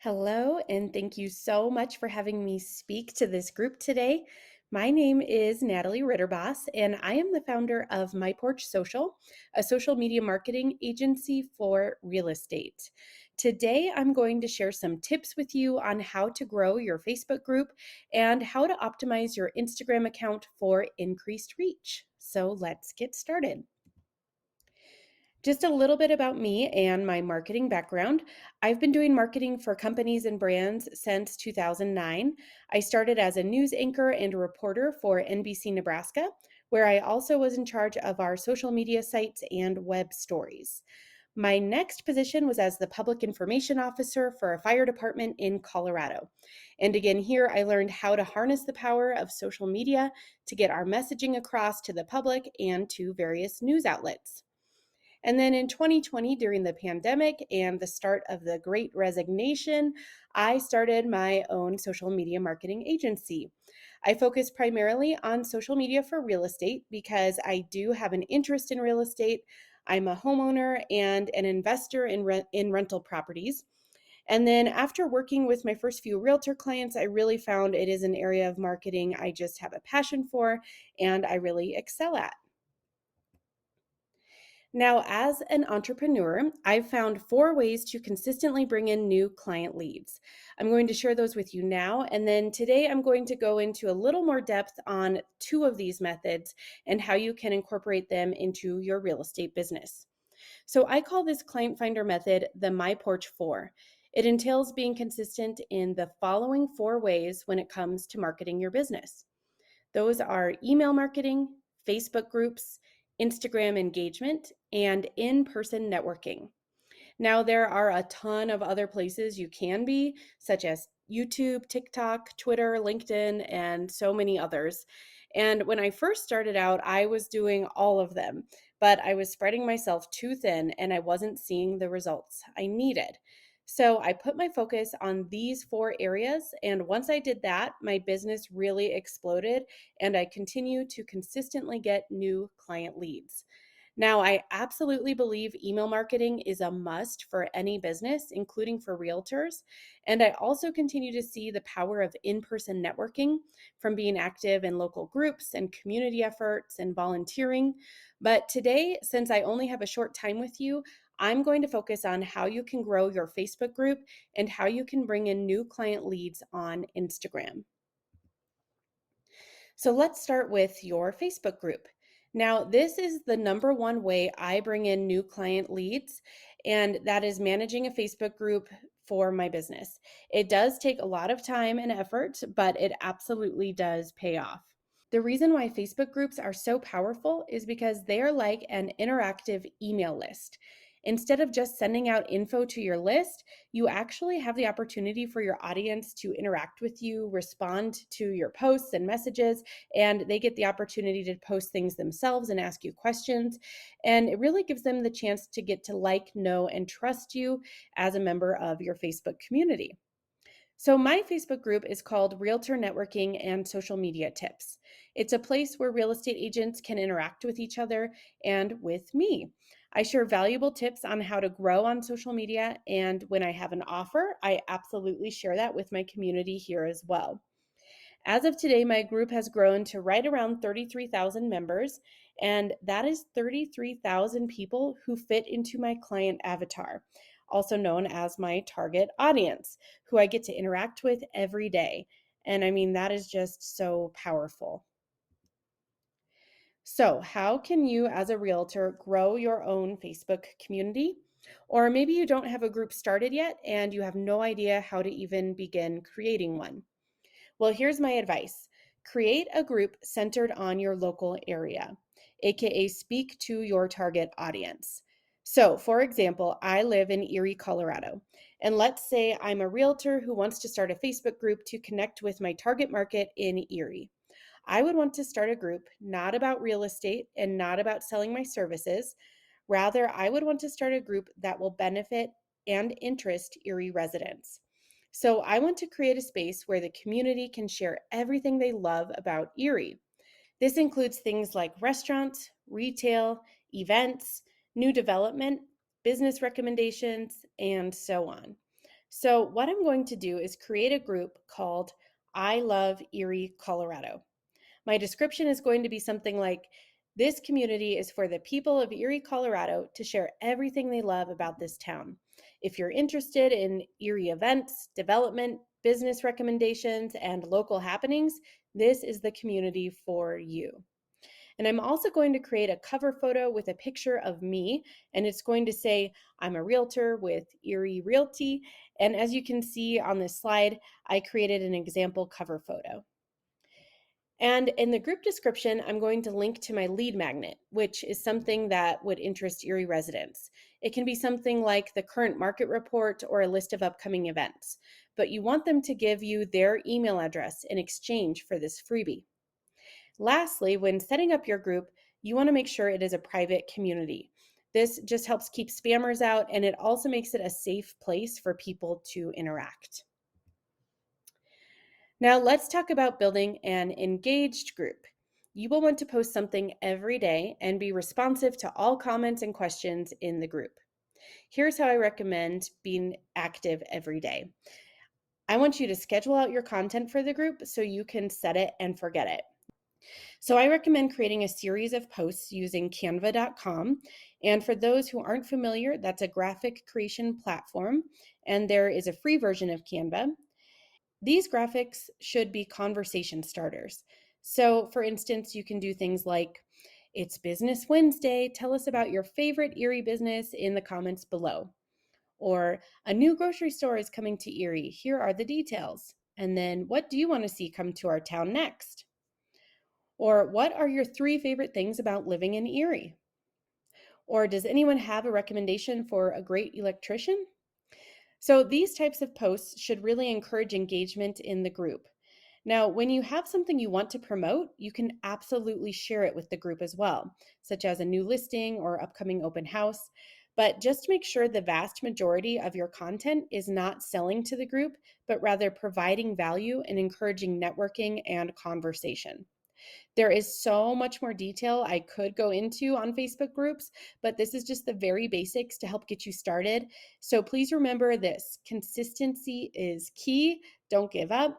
Hello, and thank you so much for having me speak to this group today. My name is Natalie Ritterboss, and I am the founder of My Porch Social, a social media marketing agency for real estate. Today, I'm going to share some tips with you on how to grow your Facebook group and how to optimize your Instagram account for increased reach. So let's get started. Just a little bit about me and my marketing background. I've been doing marketing for companies and brands since 2009. I started as a news anchor and a reporter for NBC Nebraska, where I also was in charge of our social media sites and web stories. My next position was as the public information officer for a fire department in Colorado. And again, here I learned how to harness the power of social media to get our messaging across to the public and to various news outlets. And then in 2020, during the pandemic and the start of the Great Resignation, I started my own social media marketing agency. I focus primarily on social media for real estate because I do have an interest in real estate. I'm a homeowner and an investor in rental properties. And then after working with my first few realtor clients, I really found it is an area of marketing I just have a passion for and I really excel at. Now, as an entrepreneur, I've found 4 ways to consistently bring in new client leads. I'm going to share those with you now. And then today, I'm going to go into a little more depth on 2 of these methods and how you can incorporate them into your real estate business. So, I call this client finder method the My Porch 4. It entails being consistent in the following 4 ways when it comes to marketing your business. Those are email marketing, Facebook groups, Instagram engagement, and in person networking. Now, there are a ton of other places you can be, such as YouTube, TikTok, Twitter, LinkedIn, and so many others. And when I first started out, I was doing all of them, but I was spreading myself too thin and I wasn't seeing the results I needed. So I put my focus on these 4 areas. And once I did that, my business really exploded and I continue to consistently get new client leads. Now, I absolutely believe email marketing is a must for any business, including for realtors. And I also continue to see the power of in person networking from being active in local groups and community efforts and volunteering. But today, since I only have a short time with you, I'm going to focus on how you can grow your Facebook group and how you can bring in new client leads on Instagram. So let's start with your Facebook group. Now, this is the number one way I bring in new client leads, and that is managing a Facebook group for my business. It does take a lot of time and effort, but it absolutely does pay off. The reason why Facebook groups are so powerful is because they are like an interactive email list. Instead of just sending out info to your list, you actually have the opportunity for your audience to interact with you, respond to your posts and messages, and they get the opportunity to post things themselves and ask you questions. And it really gives them the chance to get to like, know, and trust you as a member of your Facebook community. So, my Facebook group is called Realtor Networking and Social Media Tips. It's a place where real estate agents can interact with each other and with me. I share valuable tips on how to grow on social media, and when I have an offer, I absolutely share that with my community here as well. As of today, my group has grown to right around 33,000 members, and that is 33,000 people who fit into my client avatar, also known as my target audience, who I get to interact with every day. And I mean, that is just so powerful. So, how can you, as a realtor, grow your own Facebook community? Or maybe you don't have a group started yet and you have no idea how to even begin creating one. Well, here's my advice. Create a group centered on your local area, aka speak to your target audience. So, for example, I live in Erie, Colorado, and let's say I'm a realtor who wants to start a Facebook group to connect with my target market in Erie. I would want to start a group not about real estate and not about selling my services. Rather, I would want to start a group that will benefit and interest Erie residents. So I want to create a space where the community can share everything they love about Erie. This includes things like restaurants, retail, events, new development, business recommendations, and so on. So, what I'm going to do is create a group called I Love Erie, Colorado. My description is going to be something like, this community is for the people of Erie, Colorado to share everything they love about this town. If you're interested in Erie events, development, business recommendations, and local happenings, this is the community for you. And I'm also going to create a cover photo with a picture of me, and it's going to say, I'm a realtor with Erie Realty. And as you can see on this slide, I created an example cover photo. And in the group description, I'm going to link to my lead magnet, which is something that would interest Erie residents. It can be something like the current market report or a list of upcoming events, but you want them to give you their email address in exchange for this freebie. Lastly, when setting up your group, you want to make sure it is a private community. This just helps keep spammers out, and it also makes it a safe place for people to interact. Now, let's talk about building an engaged group. You will want to post something every day and be responsive to all comments and questions in the group. Here's how I recommend being active every day. I want you to schedule out your content for the group so you can set it and forget it. So I recommend creating a series of posts using canva.com. And for those who aren't familiar, that's a graphic creation platform, and there is a free version of Canva. These graphics should be conversation starters. So, for instance, you can do things like, it's Business Wednesday. Tell us about your favorite Erie business in the comments below. Or, a new grocery store is coming to Erie. Here are the details. And then, what do you want to see come to our town next? Or, what are your 3 favorite things about living in Erie? Or, does anyone have a recommendation for a great electrician? So, these types of posts should really encourage engagement in the group. Now, when you have something you want to promote, you can absolutely share it with the group as well, such as a new listing or upcoming open house. But just make sure the vast majority of your content is not selling to the group, but rather providing value and encouraging networking and conversation. There is so much more detail I could go into on Facebook groups, but this is just the very basics to help get you started. So please remember this: consistency is key. Don't give up.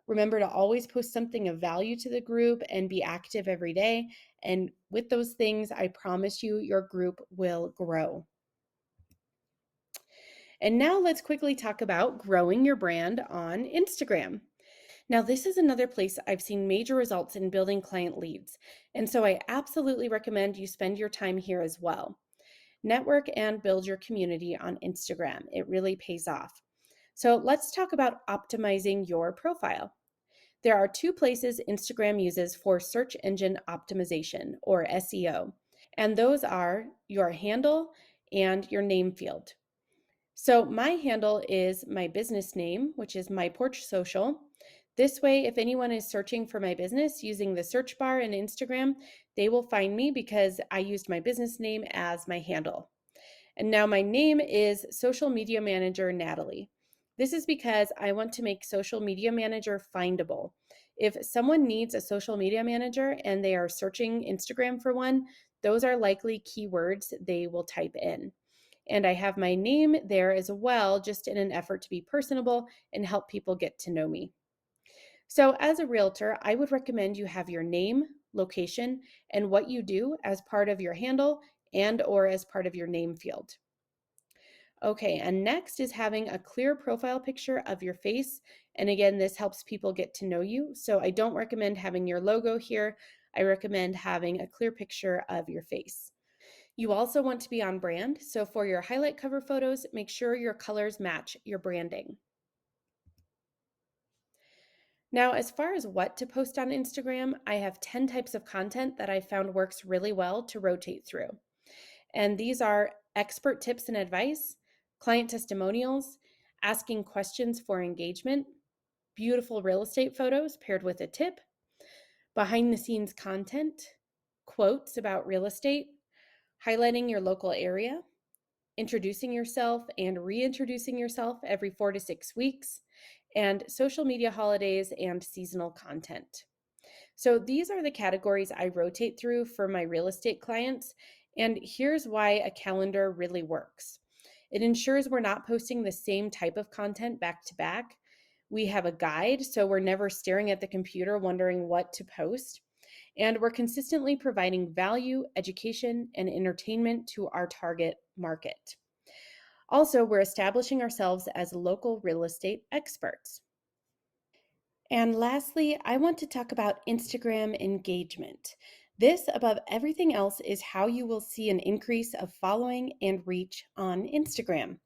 Remember to always post something of value to the group and be active every day. And with those things, I promise you, your group will grow. And now let's quickly talk about growing your brand on Instagram. Now, this is another place I've seen major results in building client leads, and so I absolutely recommend you spend your time here as well. Network and build your community on Instagram. It really pays off. So let's talk about optimizing your profile. There are 2 places Instagram uses for search engine optimization, or SEO, and those are your handle and your name field. So my handle is my business name, which is My Porch Social. This way, if anyone is searching for my business using the search bar in Instagram, they will find me because I used my business name as my handle. And now my name is Social Media Manager Natalie. This is because I want to make Social Media Manager findable. If someone needs a social media manager and they are searching Instagram for one, those are likely keywords they will type in. And I have my name there as well, just in an effort to be personable and help people get to know me. So, as a realtor, I would recommend you have your name, location, and what you do as part of your handle and or as part of your name field. Okay, and next is having a clear profile picture of your face. And again, this helps people get to know you. So I don't recommend having your logo here. I recommend having a clear picture of your face. You also want to be on brand. So for your highlight cover photos, make sure your colors match your branding. Now, as far as what to post on Instagram, I have 10 types of content that I found works really well to rotate through. And these are expert tips and advice, client testimonials, asking questions for engagement, beautiful real estate photos paired with a tip, behind the scenes content, quotes about real estate, highlighting your local area, introducing yourself and reintroducing yourself every 4 to 6 weeks, and social media holidays and seasonal content. So these are the categories I rotate through for my real estate clients. And here's why a calendar really works. It ensures we're not posting the same type of content back to back. We have a guide, so we're never staring at the computer wondering what to post. And we're consistently providing value, education, and entertainment to our target market. Also, we're establishing ourselves as local real estate experts. And lastly, I want to talk about Instagram engagement. This, above everything else, is how you will see an increase of following and reach on Instagram.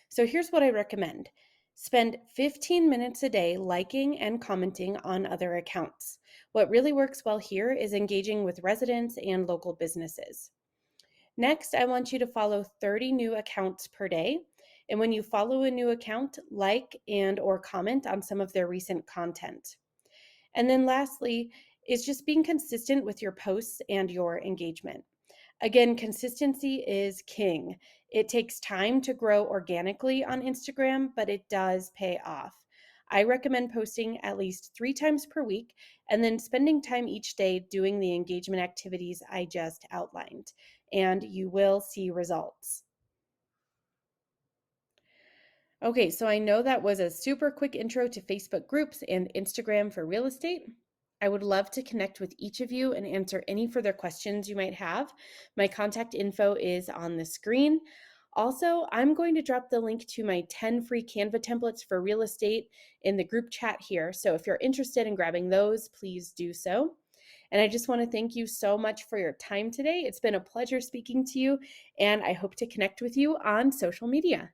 So here's what I recommend: spend 15 minutes a day liking and commenting on other accounts. What really works well here is engaging with residents and local businesses. Next, I want you to follow 30 new accounts per day. And when you follow a new account, like and or comment on some of their recent content. And then lastly, is just being consistent with your posts and your engagement. Again, consistency is king. It takes time to grow organically on Instagram, but it does pay off. I recommend posting at least 3 times per week and then spending time each day doing the engagement activities I just outlined, and you will see results. Okay, so I know that was a super quick intro to Facebook groups and Instagram for real estate. I would love to connect with each of you and answer any further questions you might have. My contact info is on the screen. Also, I'm going to drop the link to my 10 free Canva templates for real estate in the group chat here. So if you're interested in grabbing those, please do so. And I just want to thank you so much for your time today. It's been a pleasure speaking to you, and I hope to connect with you on social media.